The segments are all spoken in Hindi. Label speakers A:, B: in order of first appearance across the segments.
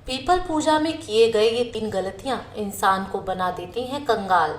A: पीपल पूजा में किए गए ये 3 गलतियां इंसान को बना देती हैं कंगाल।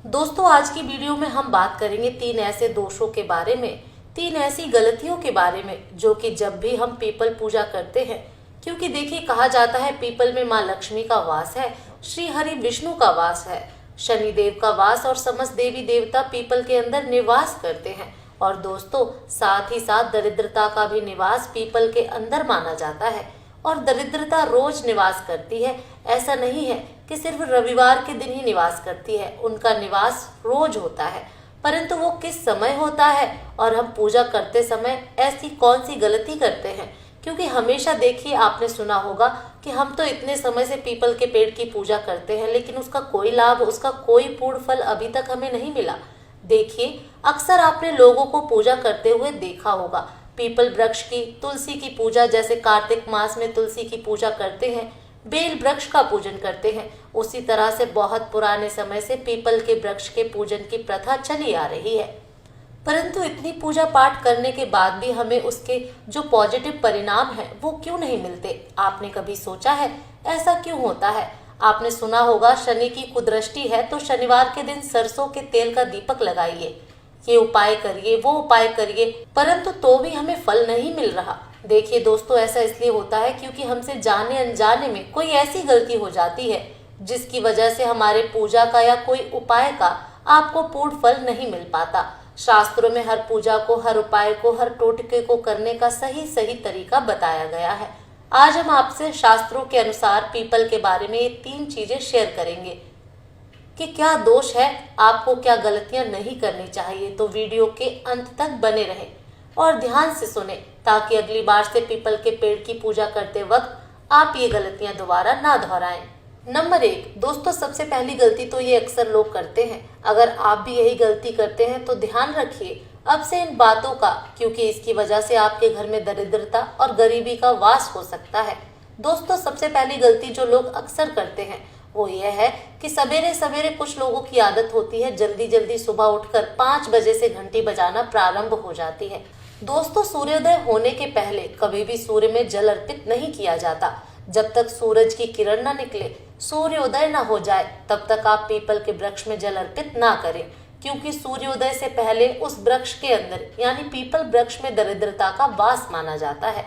A: दोस्तों, आज की वीडियो में हम बात करेंगे 3 ऐसे दोषों के बारे में, 3 ऐसी गलतियों के बारे में जो कि जब भी हम पीपल पूजा करते हैं, क्योंकि देखिए कहा जाता है पीपल में माँ लक्ष्मी का वास है, श्री हरि विष्णु का वास है, शनिदेव का वास और समस्त देवी देवता पीपल के अंदर निवास करते हैं। और दोस्तों, साथ ही साथ दरिद्रता का भी निवास पीपल के अंदर माना जाता है। और दरिद्रता रोज निवास करती है, ऐसा नहीं है कि सिर्फ रविवार के दिन ही निवास करती है, उनका निवास रोज होता है। परंतु वो किस समय होता है और हम पूजा करते समय ऐसी कौन सी गलती करते हैं? क्योंकि हमेशा देखिए आपने सुना होगा कि हम तो इतने समय से पीपल के पेड़ की पूजा करते हैं, लेकिन उसका कोई लाभ, उसका कोई पूर्ण फल अभी तक हमें नहीं मिला। देखिए, अक्सर आपने लोगों को पूजा करते हुए देखा होगा, पीपल वृक्ष की, तुलसी की पूजा, जैसे कार्तिक मास में तुलसी की पूजा करते हैं, बेल वृक्ष का पूजन करते हैं। उसी तरह से बहुत पुराने समय से पीपल के वृक्ष के पूजन की प्रथा चली आ रही है। परंतु इतनी पूजा पाठ करने के बाद भी हमें उसके जो पॉजिटिव परिणाम है वो क्यों नहीं मिलते? आपने कभी सोचा है ऐसा क्यों होता है? आपने सुना होगा शनि की कुदृष्टि है तो शनिवार के दिन सरसों के तेल का दीपक लगाइए, ये उपाय करिए, वो उपाय करिए, परंतु तो भी हमें फल नहीं मिल रहा। देखिए दोस्तों, ऐसा इसलिए होता है क्योंकि हमसे जाने अनजाने में कोई ऐसी गलती हो जाती है जिसकी वजह से हमारे पूजा का या कोई उपाय का आपको पूर्ण फल नहीं मिल पाता। शास्त्रों में हर पूजा को, हर उपाय को, हर टोटके को करने का सही सही तरीका बताया गया है। आज हम आपसे शास्त्रों के अनुसार पीपल के बारे में ये 3 चीजें शेयर करेंगे कि क्या दोष है, आपको क्या गलतियां नहीं करनी चाहिए। तो वीडियो के अंत तक बने रहें और ध्यान से सुने ताकि अगली बार से पीपल के पेड़ की पूजा करते वक्त आप ये गलतियां दोबारा ना दोहराएं। नंबर 1 दोस्तों, सबसे पहली गलती तो ये अक्सर लोग करते हैं। अगर आप भी यही गलती करते हैं तो ध्यान रखिए अब से इन बातों का, क्योंकि इसकी वजह से आपके घर में दरिद्रता और गरीबी का वास हो सकता है। दोस्तों, सबसे पहली गलती जो लोग अक्सर करते हैं वो यह है कि सवेरे सवेरे कुछ लोगों की आदत होती है जल्दी जल्दी सुबह उठकर 5 बजे से घंटी बजाना प्रारंभ हो जाती है। दोस्तों, सूर्योदय होने के पहले कभी भी सूर्य में जल अर्पित नहीं किया जाता। जब तक सूरज की किरण न निकले, सूर्योदय न हो जाए, तब तक आप पीपल के वृक्ष में जल अर्पित ना करें, क्योंकि सूर्योदय से पहले उस वृक्ष के अंदर यानी पीपल वृक्ष में दरिद्रता का वास माना जाता है।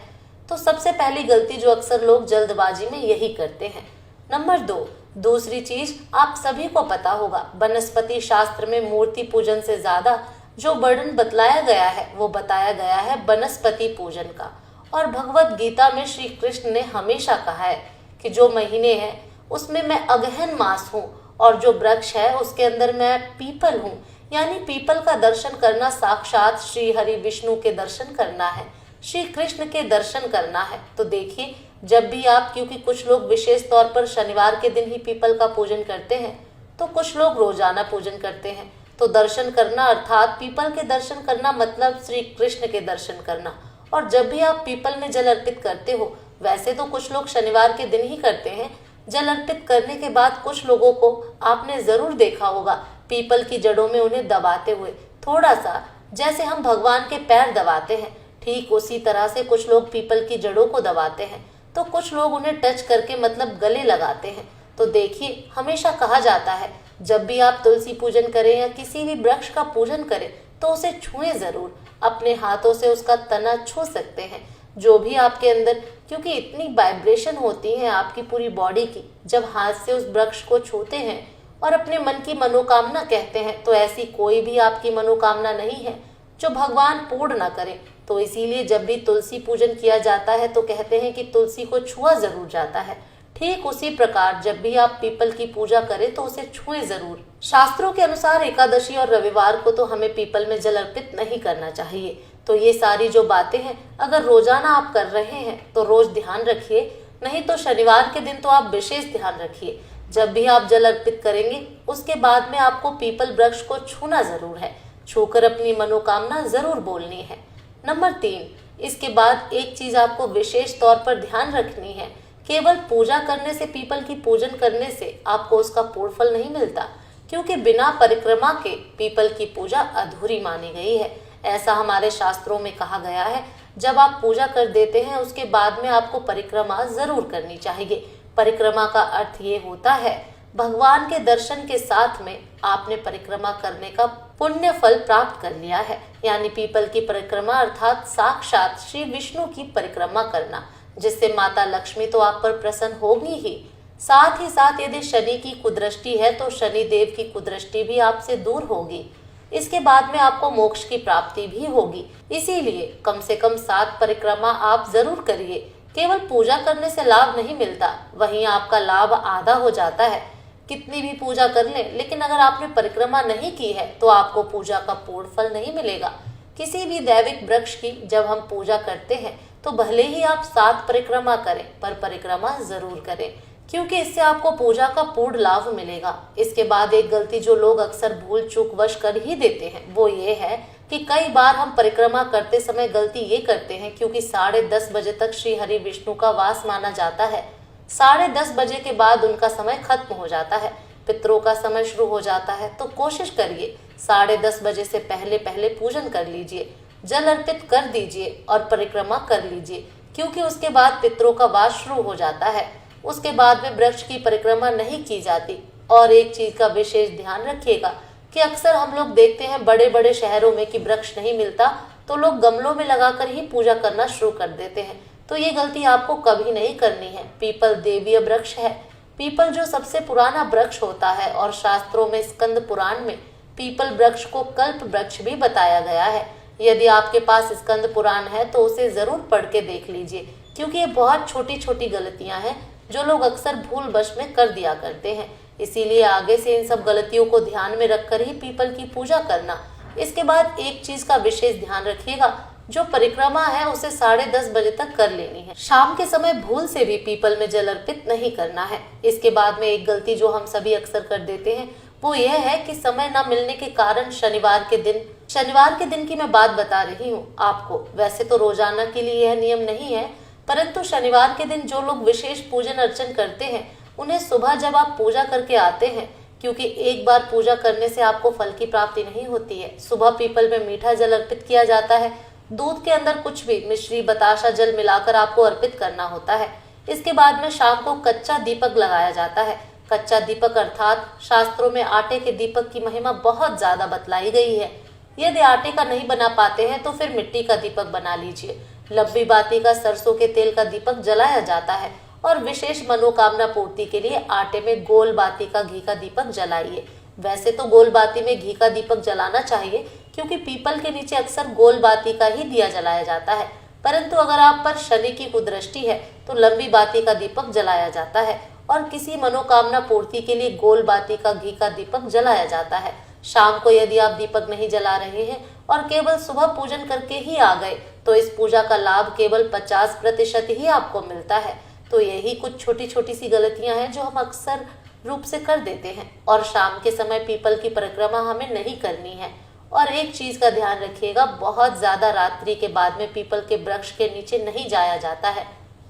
A: तो सबसे पहली गलती जो अक्सर लोग जल्दबाजी में यही करते हैं। नंबर 2 दूसरी चीज आप सभी को पता होगा, वनस्पति शास्त्र में मूर्ति पूजन से ज्यादा जो वर्णन बतलाया गया है वो बताया गया है वनस्पति पूजन का। और भगवत गीता में श्री कृष्ण ने हमेशा कहा है कि जो महीने हैं उसमें मैं अगहन मास हूँ और जो वृक्ष है उसके अंदर मैं पीपल हूँ, यानी पीपल का दर्शन करना साक्षात श्री हरि विष्णु के दर्शन करना है, श्री कृष्ण के दर्शन करना है। तो देखिए, जब भी आप, क्योंकि कुछ लोग विशेष तौर पर शनिवार के दिन ही पीपल का पूजन करते हैं तो कुछ लोग रोजाना पूजन करते हैं, तो दर्शन करना अर्थात पीपल के दर्शन करना मतलब श्री कृष्ण के दर्शन करना। और जब भी आप पीपल में जल अर्पित करते हो, वैसे तो कुछ लोग शनिवार के दिन ही करते हैं, जल अर्पित करने के बाद कुछ लोगों को आपने जरूर देखा होगा पीपल की जड़ों में उन्हें दबाते हुए, थोड़ा सा जैसे हम भगवान के पैर दबाते हैं, ठीक उसी तरह से कुछ लोग पीपल की जड़ों को दबाते हैं, तो कुछ लोग उन्हें टच करके मतलब गले लगाते हैं। तो देखिए, हमेशा कहा जाता है जब भी आप तुलसी पूजन करें या किसी भी वृक्ष का पूजन करें तो उसे छुएं जरूर, अपने हाथों से उसका तना छू सकते हैं, जो भी आपके अंदर, क्योंकि इतनी वाइब्रेशन होती है आपकी पूरी बॉडी की, जब हाथ से उस वृक्ष को छूते हैं और अपने मन की मनोकामना कहते हैं, तो ऐसी कोई भी आपकी मनोकामना नहीं है जो भगवान पूर्ण ना करे। तो इसीलिए जब भी तुलसी पूजन किया जाता है तो कहते हैं कि तुलसी को छुआ जरूर जाता है। ठीक उसी प्रकार जब भी आप पीपल की पूजा करें तो उसे छुएं जरूर। शास्त्रों के अनुसार एकादशी और रविवार को तो हमें पीपल में जल अर्पित नहीं करना चाहिए। तो ये सारी जो बातें हैं अगर रोजाना आप कर रहे हैं तो रोज ध्यान रखिए, नहीं तो शनिवार के दिन तो आप विशेष ध्यान रखिए। जब भी आप जल अर्पित करेंगे उसके बाद में आपको पीपल वृक्ष को छूना जरूर है, छूकर अपनी मनोकामना जरूर बोलनी है। नंबर 3 इसके बाद एक चीज आपको विशेष तौर पर ध्यान रखनी है, केवल पूजा करने से, पीपल की पूजन करने से आपको उसका पूर्ण फल नहीं मिलता, क्योंकि बिना परिक्रमा के पीपल की पूजा अधूरी मानी गई है। ऐसा हमारे शास्त्रों में कहा गया है। जब आप पूजा कर देते हैं उसके बाद में आपको परिक्रमा जरूर करनी चाहिए। परिक्रमा का अर्थ ये होता है भगवान के दर्शन के साथ में आपने परिक्रमा करने का पुण्य फल प्राप्त कर लिया है। यानी पीपल की परिक्रमा अर्थात साक्षात श्री विष्णु की परिक्रमा करना, जिससे माता लक्ष्मी तो आप पर प्रसन्न होगी ही, साथ ही साथ यदि शनि की कुदृष्टि है तो शनि देव की कुदृष्टि भी आपसे दूर होगी। इसके बाद में आपको मोक्ष की प्राप्ति भी होगी। इसीलिए कम से कम 7 परिक्रमा आप जरूर करिए। केवल पूजा करने से लाभ नहीं मिलता, वहीं आपका लाभ आधा हो जाता है। कितनी भी पूजा कर लें, लेकिन अगर आपने परिक्रमा नहीं की है तो आपको पूजा का पूर्ण फल नहीं मिलेगा। किसी भी दैविक वृक्ष की जब हम पूजा करते हैं तो भले ही आप 7 परिक्रमा करें, पर परिक्रमा जरूर करें, क्योंकि इससे आपको पूजा का पूर्ण लाभ मिलेगा। इसके बाद एक गलती जो लोग अक्सर भूल चूक वश कर ही देते हैं वो ये है कि कई बार हम परिक्रमा करते समय गलती ये करते हैं, क्योंकि 10:30 बजे तक श्री हरि विष्णु का वास माना जाता है। 10:30 बजे के बाद उनका समय खत्म हो जाता है, पितरों का समय शुरू हो जाता है। तो कोशिश करिए 10:30 बजे से पहले पहले पूजन कर लीजिए, जल अर्पित कर दीजिए और परिक्रमा कर लीजिए, क्योंकि उसके बाद पितरों का वास शुरू हो जाता है। उसके बाद में वृक्ष की परिक्रमा नहीं की जाती। और एक चीज का विशेष ध्यान रखिएगा कि अक्सर हम लोग देखते हैं बड़े बड़े शहरों में कि वृक्ष नहीं मिलता तो लोग गमलों में लगाकर ही पूजा करना शुरू कर देते हैं। तो ये गलती आपको कभी नहीं करनी है। पीपल देवीय वृक्ष है। पीपल जो सबसे पुराना वृक्ष होता है और शास्त्रों में स्कंद पुराण में पीपल वृक्ष को कल्प वृक्ष भी बताया गया है। यदि आपके पास स्कंद पुराण है तो उसे जरूर पढ़ के देख लीजिए, क्योंकि ये बहुत छोटी छोटी गलतियां हैं जो लोग अक्सर भूल वश में कर दिया करते हैं। इसीलिए आगे से इन सब गलतियों को ध्यान में रखकर ही पीपल की पूजा करना। इसके बाद एक चीज का विशेष ध्यान रखिएगा, जो परिक्रमा है उसे 10:30 बजे तक कर लेनी है। शाम के समय भूल से भी पीपल में जल अर्पित नहीं करना है। इसके बाद में एक गलती जो हम सभी अक्सर कर देते हैं वो यह है कि समय न मिलने के कारण शनिवार के दिन की मैं बात बता रही हूँ आपको। वैसे तो रोजाना के लिए यह नियम नहीं है, परंतु शनिवार के दिन जो लोग विशेष पूजन अर्चन करते हैं उन्हें सुबह जब आप पूजा करके आते हैं, क्योंकि एक बार पूजा करने से आपको फल की प्राप्ति नहीं होती है। सुबह पीपल में मीठा जल अर्पित किया जाता है। दूध के अंदर कुछ भी मिश्री बताशा जल मिलाकर आपको अर्पित करना होता है। इसके बाद में शाम को कच्चा दीपक लगाया जाता है। कच्चा दीपक अर्थात शास्त्रों में आटे के दीपक की महिमा बहुत ज्यादा बतलाई गई है। यदि आटे का नहीं बना पाते हैं तो फिर मिट्टी का दीपक बना लीजिए। लंबी बाती का सरसों के तेल का दीपक जलाया जाता है और विशेष मनोकामना पूर्ति के लिए आटे में गोल बाती का घी का दीपक जलाइए। वैसे तो गोल बाती में घी का दीपक जलाना चाहिए, क्योंकि पीपल के नीचे अक्सर गोल बाती का ही दिया जलाया जाता है, परंतु अगर आप पर शनि की कुदृष्टि है तो लंबी बाती का दीपक जलाया जाता है और किसी मनोकामना पूर्ति के लिए गोल बाती का घी का दीपक जलाया जाता है। शाम को यदि आप दीपक नहीं जला रहे हैं और केवल सुबह पूजन करके ही आ गए तो इस पूजा का लाभ केवल 50% ही आपको मिलता है। तो यही कुछ छोटी छोटी सी गलतियां हैं जो हम अक्सर रूप से कर देते हैं। और शाम के समय पीपल की परिक्रमा हमें नहीं करनी है। और एक चीज का ध्यान रखिएगा, बहुत ज्यादा रात्रि के बाद में पीपल के वृक्ष के नीचे नहीं जाया जाता है।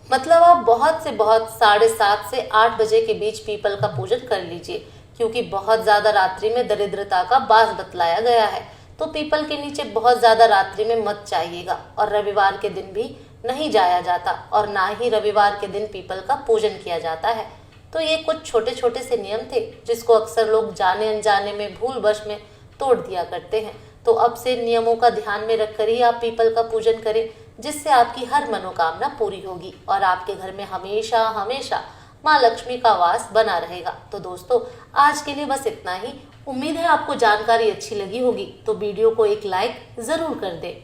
A: मतलब आप बहुत से बहुत 7:30 से 8 बजे के बीच पीपल का पूजन कर लीजिए, क्योंकि बहुत ज्यादा रात्रि में दरिद्रता का बास बतलाया गया है। तो पीपल के नीचे बहुत ज्यादा रात्रि में मत जाइएगा। और रविवार के दिन भी नहीं जाया जाता और ना ही रविवार के दिन पीपल का पूजन किया जाता है। तो ये कुछ छोटे छोटे से नियम थे जिसको अक्सर लोग जाने अनजाने में भूल वश में तोड़ दिया करते हैं। तो अब से नियमों का ध्यान में रखकर ही आप पीपल का पूजन करें, जिससे आपकी हर मनोकामना पूरी होगी और आपके घर में हमेशा हमेशा माँ लक्ष्मी का वास बना रहेगा। तो दोस्तों, आज के लिए बस इतना ही। उम्मीद है आपको जानकारी अच्छी लगी होगी, तो वीडियो को एक लाइक जरूर कर दें।